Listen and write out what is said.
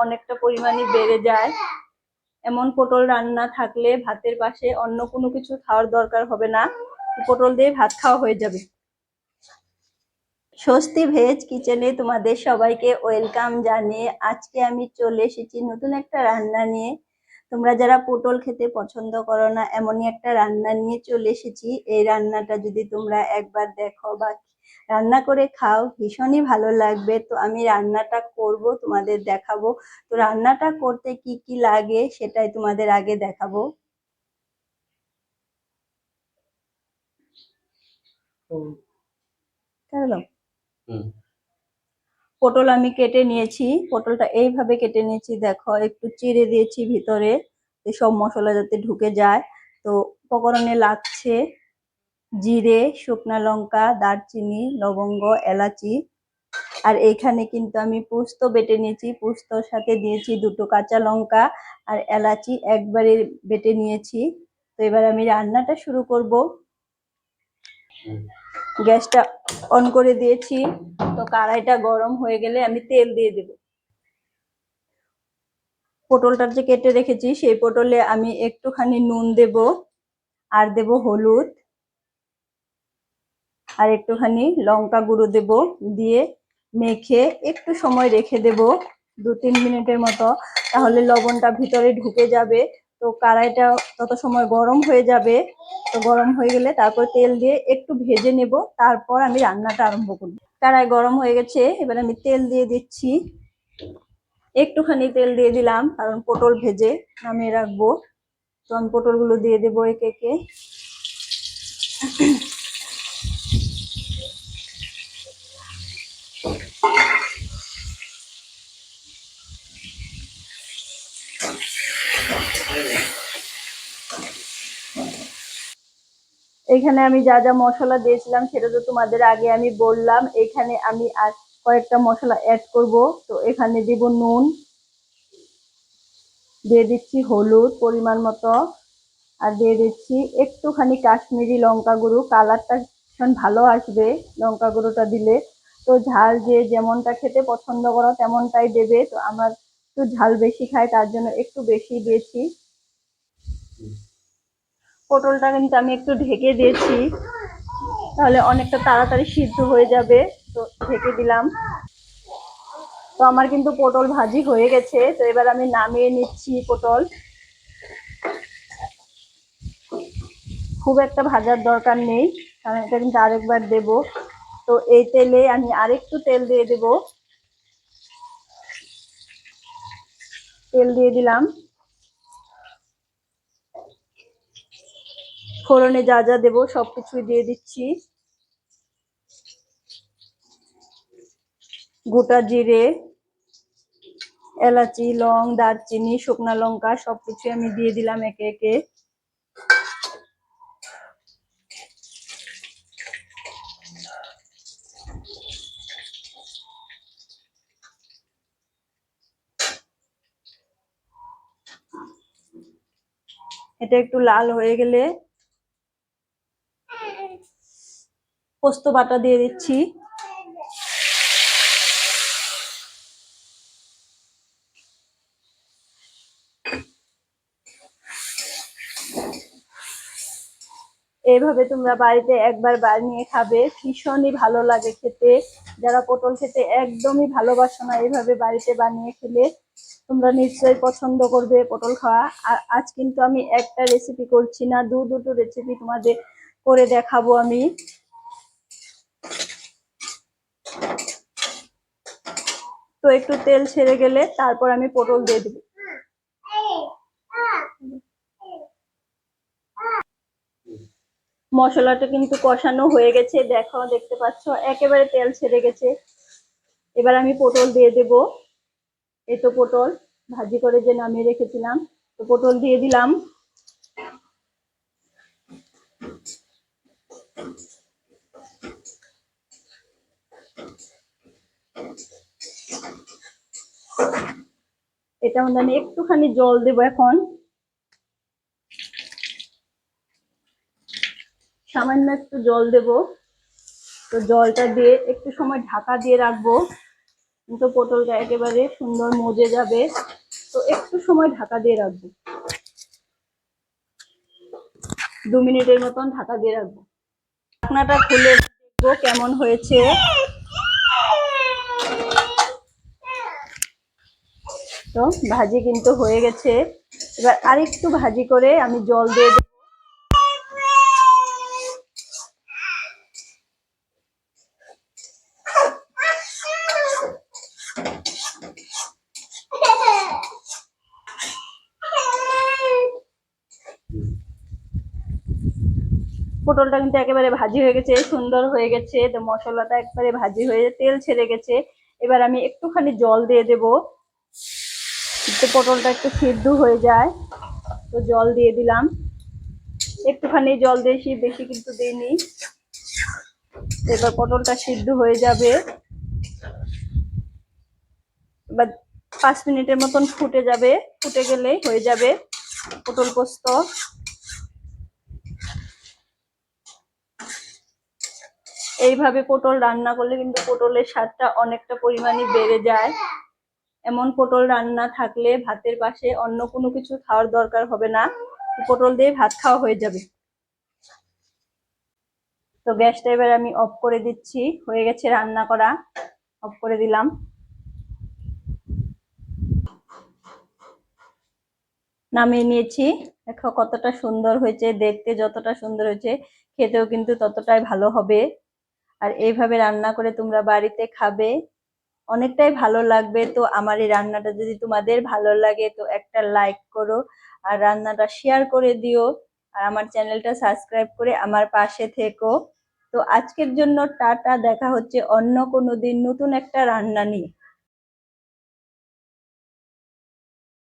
অনেকটা পরিমাণে বেড়ে যায়। এমন পটল রান্না থাকলে ভাতের পাশে অন্য কোনো কিছু খাওয়ার দরকার হবে না, পটল দিয়ে ভাত খাওয়া হয়ে যাবে। স্বস্তি ভেজ কিচেনে তোমাদের সবাইকে ওয়েলকাম জানিয়ে আজকে আমি চলে এসেছি নতুন একটা রান্না নিয়ে। তোমরা যারা পটল খেতে পছন্দ করো না, এমনই একটা রান্না নিয়ে চলে এসেছি। এই রান্নাটা যদি তোমরা একবার দেখো বা রান্না করে খাও, ভীষণই ভালো লাগবে। তো আমি রান্নাটা করব, তোমাদের দেখাবো। তো রান্নাটা করতে কি কি লাগে সেটাই তোমাদের আগে দেখাবো। পটল আমি কেটে নিয়েছি, পটলটা এইভাবে কেটে নিয়েছি, দেখো একটু চিড়ে দিয়েছি ভিতরে, সব মশলা যাতে ঢুকে যায়। তো উপকরণে লাগছে জিরে, শুকনা লঙ্কা, দারচিনি, লবঙ্গ, এলাচি। আর এইখানে কিন্তু আমি পোস্ত বেটে নিয়েছি, পোস্তর সাথে দিয়েছি দুটো কাঁচা লঙ্কা আর এলাচি একবারে বেটে নিয়েছি। তো এবার আমি রান্নাটা শুরু করব। গ্যাসটা অন করে দিয়েছি। তো কড়াইটা গরম হয়ে গেলে আমি তেল দিয়ে দেব। পটলটা যে কেটে রেখেছি সেই পটলে আমি একটুখানি নুন দেব, আর দেব হলুদ, আর একটুখানি লঙ্কা গুঁড়ো দেব। দিয়ে মেখে একটু সময় রেখে দেব, 2-3 মিনিটের মতো। তাহলে লবণটা ভিতরে ঢুকে যাবে। তো কড়াইটা তত সময় গরম হয়ে যাবে। তো গরম হয়ে গেলে তারপর তেল দিয়ে একটু ভেজে নেব, তারপর আমি রান্নাটা আরম্ভ করব। কড়াই গরম হয়ে গেছে, এবার আমি তেল দিয়ে দিচ্ছি। একটুখানি তেল দিয়ে দিলাম, কারণ পটল ভেজে নামিয়ে রাখবো। তো আমি পটলগুলো দিয়ে দেবো একে একে। এখানে আমি যা যা মশলা দিয়েছিলাম সেটা তো তোমাদের আগে আমি বললাম। এখানে আমি আর কয়েকটা মশলা অ্যাড করব। তো এখানে দেব নুন, দিয়ে দিচ্ছি হলুদ পরিমাণ মতো, আর দিয়ে দিচ্ছি একটুখানি কাশ্মীরি লঙ্কা গুঁড়ো। কালারটা ভীষণ ভালো আসবে লঙ্কা গুঁড়োটা দিলে। তো ঝাল যে যেমনটা খেতে পছন্দ করো তেমনটাই দেবে। তো আমার একটু ঝাল বেশি খাই, তার জন্য একটু বেশি দিয়েছি। পটলটা কিন্তু আমি একটু ঢেকে দিয়েছি, তাহলে অনেকটা তাড়াতাড়ি সিদ্ধ হয়ে যাবে। তো ঢেকে দিলাম। তো আমার কিন্তু পটল ভাজি হয়ে গেছে। তো এবার আমি নামিয়ে নিচ্ছি পটল। খুব একটা ভাজার দরকার নেই, কারণ এটা কিন্তু আরেকবার দেব। তো এই তেলে আমি আরেকটু তেল দিয়ে দেব। তেল দিয়ে দিলাম। ফোড়নে যা যা দেবো সবকিছুই দিয়ে দিচ্ছি। গোটা জিরে, এলাচি, লং, দারচিনি, শুকনা লঙ্কা সবকিছু আমি দিয়ে দিলাম একে একে। এটা একটু লাল হয়ে গেলে পোস্ত বাটা দিয়ে দিচ্ছি। এইভাবে তোমরা বাড়িতে একবার বানিয়ে খাবে, ভীষণই ভালো লাগে খেতে। যারা পটল খেতে একদমই ভালোবাসো না, এইভাবে বাড়িতে বানিয়ে খেলে তোমরা নিশ্চয়ই পছন্দ করবে পটল খাওয়া। আর আজ কিন্তু আমি একটা রেসিপি করছি না, দুটো রেসিপি তোমাদের করে দেখাবো আমি। তো একটু তেল ছেড়ে গেলে তারপর আমি পটল দিয়ে দেবো। মশলাটা কিন্তু কষানো হয়ে গেছে, দেখো, দেখতে পাচ্ছ একেবারে তেল ছেড়ে গেছে। এবার আমি পটল দিয়ে দেব। এই তো পটল ভাজি করে যে নামিয়ে রেখেছিলাম, তো পটল দিয়ে দিলাম। এটা মধ্যে আমি একটুখানি জল দেবো এখন, সামান্য একটু জল দেব। তো জলটা দিয়ে একটু সময় ঢাকা দিয়ে রাখবো, তো পটলটা একেবারে সুন্দর মজে যাবে। তো একটু সময় ঢাকা দিয়ে রাখবো, 2 মিনিটের মতন ঢাকা দিয়ে রাখবো। ঢাকনাটা খুলে দেখবো কেমন হয়েছে। তো ভাজি কিন্তু হয়ে গেছে। এবার আরেকটু ভাজি করে আমি জল দিয়ে দেবো। পটলটা কিন্তু একেবারে ভাজি হয়ে গেছে, সুন্দর হয়ে গেছে। তো মশলাটা একবারে ভাজি হয়ে তেল ছেড়ে গেছে। এবার আমি একটুখানি জল দিয়ে দেব, তো পটলটা একটু সিদ্ধ হয়ে যায়। তো জল দিয়ে দিলাম, একটুখানি জল দিয়েছি, বেশি কিন্তু দিইনি। এবার পটলটা সিদ্ধ হয়ে যাবে। এবার 5 মিনিটের মতন ফুটে যাবে, ফুটে গেলেই হয়ে যাবে পটল পোস্ত। এইভাবে পটল রান্না করলে কিন্তু পটলের স্বাদটা অনেকটা পরিমাণে বেড়ে যায়। এমন পটল রান্না থাকলে ভাতের পাশে অন্য কোনো কিছু খাওয়ার দরকার হবে না, পটল দিয়ে ভাত খাওয়া হয়ে যাবে। তো গ্যাসটা এবার আমি অফ করে দিচ্ছি, হয়ে গেছে রান্না করা, অফ করে দিলাম। নামিয়ে নিয়েছি। দেখো কতটা সুন্দর হয়েছে, দেখতে যতটা সুন্দর হয়েছে খেতেও কিন্তু ততটাই ভালো হবে। আর এইভাবে রান্না করে তোমরা বাড়িতে খাবে, অনেকটাই ভালো লাগবে। তো আমার এই রান্নাটা যদি তোমাদের ভালো লাগে তো একটা লাইক করো, আর রান্নাটা শেয়ার করে দিও, আর আমার চ্যানেলটা সাবস্ক্রাইব করে আমার পাশে থেকো। তো আজকের জন্য টাটা, দেখা হচ্ছে অন্য কোনো দিন নতুন একটা রান্না নিয়ে।